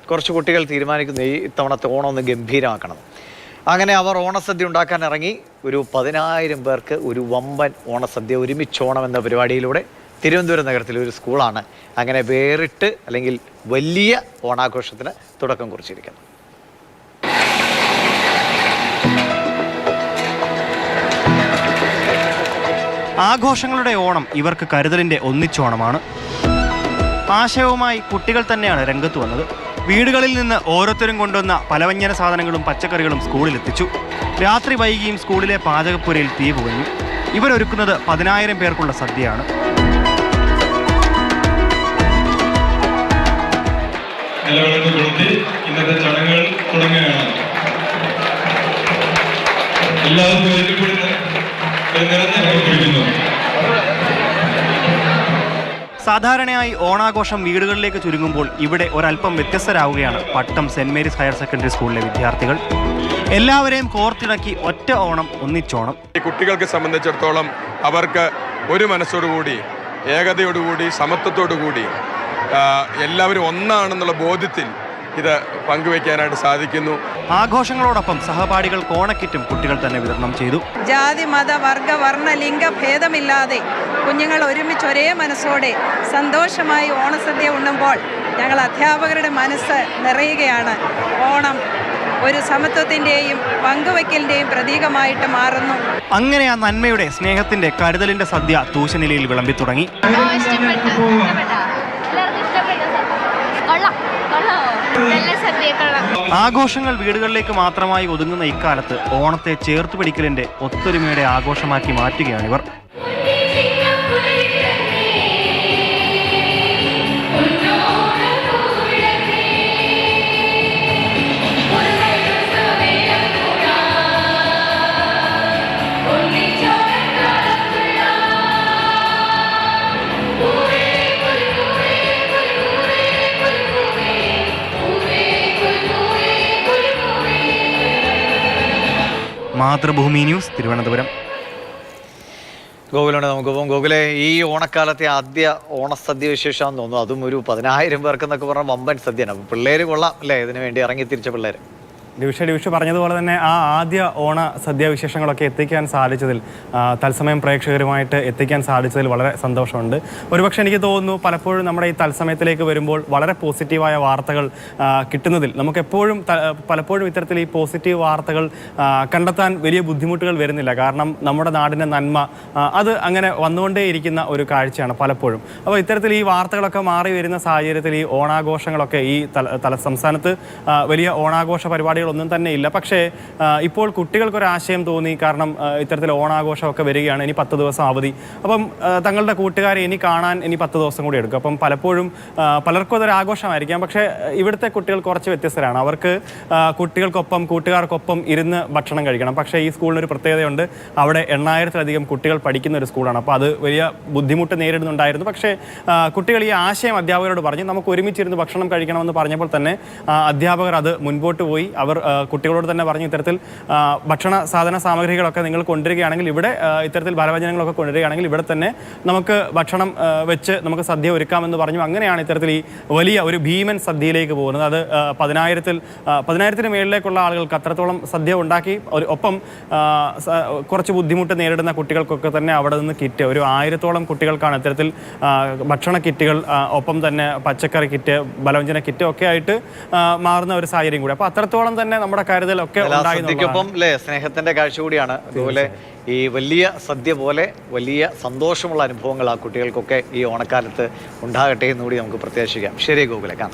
കുറച്ച് കുട്ടികൾ തീരുമാനിക്കുന്നു ഈ ഇത്തവണത്തെ ഓണം ഒന്ന് ഗംഭീരമാക്കണം. അങ്ങനെ അവർ ഓണസദ്യ ഉണ്ടാക്കാൻ ഇറങ്ങി. ഒരു 10,000 പേർക്ക് ഒരു വമ്പൻ ഓണസദ്യ ഒരുമിച്ചോണം എന്ന പരിപാടിയിലൂടെ തിരുവനന്തപുരം നഗരത്തിലെ ഒരു സ്കൂളാണ് അങ്ങനെ വേറിട്ട് അല്ലെങ്കിൽ വലിയ ഓണാഘോഷത്തിന് തുടക്കം കുറിച്ചിരിക്കുന്നത്. ആഘോഷങ്ങളുടെ ഓണം ഇവർക്ക് കരുതലിൻ്റെ ഒന്നിച്ചോണമാണ്. ആശയവുമായി കുട്ടികൾ തന്നെയാണ് രംഗത്ത് വന്നത്. വീടുകളിൽ നിന്ന് ഓരോരുത്തരും കൊണ്ടുവന്ന പലവ്യഞ്ജന സാധനങ്ങളും പച്ചക്കറികളും സ്കൂളിലെത്തിച്ചു. രാത്രി വൈകിയും സ്കൂളിലെ പാചകപ്പുരയിൽ തീ പുകഞ്ഞു. ഇവരൊരുക്കുന്നത് 10,000 പേർക്കുള്ള സദ്യയാണ്. ഇന്നത്തെ ചടങ്ങുകൾ തുടങ്ങുകയാണ്. സാധാരണയായി ഓണാഘോഷം വീടുകളിലേക്ക് ചുരുങ്ങുമ്പോൾ ഇവിടെ ഒരല്പം വ്യത്യസ്തരാവുകയാണ് പട്ടം സെന്റ് മേരീസ് ഹയർ സെക്കൻഡറി സ്കൂളിലെ വിദ്യാർത്ഥികൾ. എല്ലാവരെയും കോർത്തിണക്കി ഒറ്റ ഓണം ഒന്നിച്ചോണം. കുട്ടികൾക്ക് സംബന്ധിച്ചിടത്തോളം അവർക്ക് ഒരു മനസ്സോടുകൂടി, ഏകതയോടുകൂടി, സമത്വത്തോടുകൂടി എല്ലാവരും ഒന്നാണെന്നുള്ള ബോധ്യത്തിൽ ഇത് പങ്കുവയ്ക്കാനായിട്ട് സാധിക്കുന്നു. ആഘോഷങ്ങളോടൊപ്പം സഹപാഠികൾ കോണക്കിറ്റും കുട്ടികൾ തന്നെ വിതരണം ചെയ്തു. ജാതി, മത, വർഗ, വർണ്ണ, ലിംഗ ഭേദമില്ലാതെ കുഞ്ഞുങ്ങൾ ഒരുമിച്ച് ഒരേ മനസ്സോടെ സന്തോഷമായി ഓണസദ്യ ഉണ്ണുമ്പോൾ ഞങ്ങൾ അധ്യാപകരുടെ മനസ്സ് നിറയുകയാണ്. ഓണം ഒരു സമത്വത്തിൻ്റെയും പങ്കുവയ്ക്കലിൻ്റെയും പ്രതീകമായിട്ട് മാറുന്നു. അങ്ങനെ ആ നന്മയുടെ, സ്നേഹത്തിന്റെ, കരുതലിന്റെ സദ്യ തൂശനിലയിൽ വിളമ്പി തുടങ്ങി. ആഘോഷങ്ങൾ വീടുകളിലേക്ക് മാത്രമായി ഒതുങ്ങുന്ന ഇക്കാലത്ത് ഓണത്തെ ചേർത്തുപിടിക്കലിന്റെ, ഒത്തൊരുമയുടെ ആഘോഷമാക്കി മാറ്റുകയാണിവർ. മാതൃഭൂമി ന്യൂസ്, തിരുവനന്തപുരം. ഗോകുലുണ്ട് നമുക്ക് പോകും. ഗോകുലെ, ഈ ഓണക്കാലത്തെ ആദ്യ ഓണസദ്യ വിശേഷമാണെന്ന് തോന്നുന്നു. അതും ഒരു 10,000 പേർക്ക് എന്നൊക്കെ പറഞ്ഞാൽ വമ്പൻ സദ്യയാണ്. അപ്പോൾ പിള്ളേർ കൊള്ളാം അല്ലേ, ഇതിനു വേണ്ടി ഇറങ്ങി തിരിച്ച പിള്ളേർ. ഡിവിഷ പറഞ്ഞതുപോലെ തന്നെ ആ ആദ്യ ഓണ സദ്യാവിശേഷങ്ങളൊക്കെ എത്തിക്കാൻ സാധിച്ചതിൽ, തത്സമയം പ്രേക്ഷകരുമായിട്ട് എത്തിക്കാൻ സാധിച്ചതിൽ വളരെ സന്തോഷമുണ്ട്. ഒരുപക്ഷെ എനിക്ക് തോന്നുന്നു പലപ്പോഴും നമ്മുടെ ഈ തത്സമയത്തിലേക്ക് വരുമ്പോൾ വളരെ പോസിറ്റീവായ വാർത്തകൾ കിട്ടുന്നതിൽ നമുക്കെപ്പോഴും പലപ്പോഴും ഇത്തരത്തിൽ ഈ പോസിറ്റീവ് വാർത്തകൾ കണ്ടെത്താൻ വലിയ ബുദ്ധിമുട്ടുകൾ വരുന്നില്ല. കാരണം നമ്മുടെ നാടിൻ്റെ നന്മ അത് അങ്ങനെ വന്നുകൊണ്ടേയിരിക്കുന്ന ഒരു കാഴ്ചയാണ് പലപ്പോഴും. അപ്പോൾ ഇത്തരത്തിൽ ഈ വാർത്തകളൊക്കെ മാറി വരുന്ന സാഹചര്യത്തിൽ ഈ ഓണാഘോഷങ്ങളൊക്കെ ഈ സംസ്ഥാനത്ത് വലിയ ഓണാഘോഷ പരിപാടികൾ ഒന്നും തന്നെ ഇല്ല. പക്ഷേ ഇപ്പോൾ കുട്ടികൾക്കൊരാശയം തോന്നി. കാരണം ഇത്തരത്തിൽ ഓണാഘോഷമൊക്കെ വരികയാണ്, ഇനി 10 ദിവസം അവധി. അപ്പം തങ്ങളുടെ കൂട്ടുകാരെ ഇനി കാണാൻ ഇനി 10 ദിവസം കൂടി എടുക്കും. അപ്പം പലപ്പോഴും പലർക്കും അതൊരു ആഘോഷമായിരിക്കാം. പക്ഷേ ഇവിടുത്തെ കുട്ടികൾ കുറച്ച് വ്യത്യസ്തരാണ്. അവർക്ക് കുട്ടികൾക്കൊപ്പം, കൂട്ടുകാർക്കൊപ്പം ഇരുന്ന് ഭക്ഷണം കഴിക്കണം. പക്ഷേ ഈ സ്കൂളിനൊരു പ്രത്യേകതയുണ്ട്. അവിടെ 8,000-ലധികം കുട്ടികൾ പഠിക്കുന്ന ഒരു സ്കൂളാണ്. അപ്പോൾ അത് വലിയ ബുദ്ധിമുട്ട് നേരിടുന്നുണ്ടായിരുന്നു. പക്ഷേ കുട്ടികൾ ഈ ആശയം അധ്യാപകരോട് പറഞ്ഞു, നമുക്ക് ഒരുമിച്ചിരുന്ന് ഭക്ഷണം കഴിക്കണമെന്ന് പറഞ്ഞപ്പോൾ തന്നെ അധ്യാപകർ അത് മുൻപോട്ട് പോയി. അവർ കുട്ടികളോട് തന്നെ പറഞ്ഞു, ഇത്തരത്തിൽ ഭക്ഷണ സാധന സാമഗ്രികളൊക്കെ നിങ്ങൾ കൊണ്ടുവരികയാണെങ്കിൽ, ഇവിടെ ഇത്തരത്തിൽ ഫലവ്യഞ്ജനങ്ങളൊക്കെ കൊണ്ടുവരികയാണെങ്കിൽ ഇവിടെ തന്നെ നമുക്ക് ഭക്ഷണം വെച്ച് നമുക്ക് സദ്യ ഒരുക്കാമെന്ന് പറഞ്ഞു. അങ്ങനെയാണ് ഇത്തരത്തിൽ ഈ വലിയ ഒരു ഭീമൻ സദ്യയിലേക്ക് പോകുന്നത്. അത് 10,000-ന് മേളിലേക്കുള്ള ആളുകൾക്ക് അത്രത്തോളം സദ്യ ഉണ്ടാക്കി. ഒപ്പം കുറച്ച് ബുദ്ധിമുട്ട് നേരിടുന്ന കുട്ടികൾക്കൊക്കെ തന്നെ അവിടെ നിന്ന് കിറ്റ്, ഒരു 1000-ഓളം കുട്ടികൾക്കാണ് ഇത്തരത്തിൽ ഭക്ഷണ കിറ്റുകൾ, ഒപ്പം തന്നെ പച്ചക്കറി കിറ്റ്, ഫലവ്യഞ്ജന കിറ്റ് ഒക്കെ ആയിട്ട് മാറുന്ന ഒരു സാഹചര്യം കൂടി. അപ്പോൾ അത്രത്തോളം തന്നെ നമ്മുടെ കരുതലൊക്കെ സദ്യക്കൊപ്പം അല്ലേ സ്നേഹത്തിന്റെ കാഴ്ച കൂടിയാണ്. അതുപോലെ ഈ വലിയ സദ്യ പോലെ വലിയ സന്തോഷമുള്ള അനുഭവങ്ങൾ ആ കുട്ടികൾക്കൊക്കെ ഈ ഓണക്കാലത്ത് ഉണ്ടാകട്ടെ എന്നുകൂടി നമുക്ക് പ്രത്യാശിക്കാം. ശരി ഗോകുലെ, കാണാം.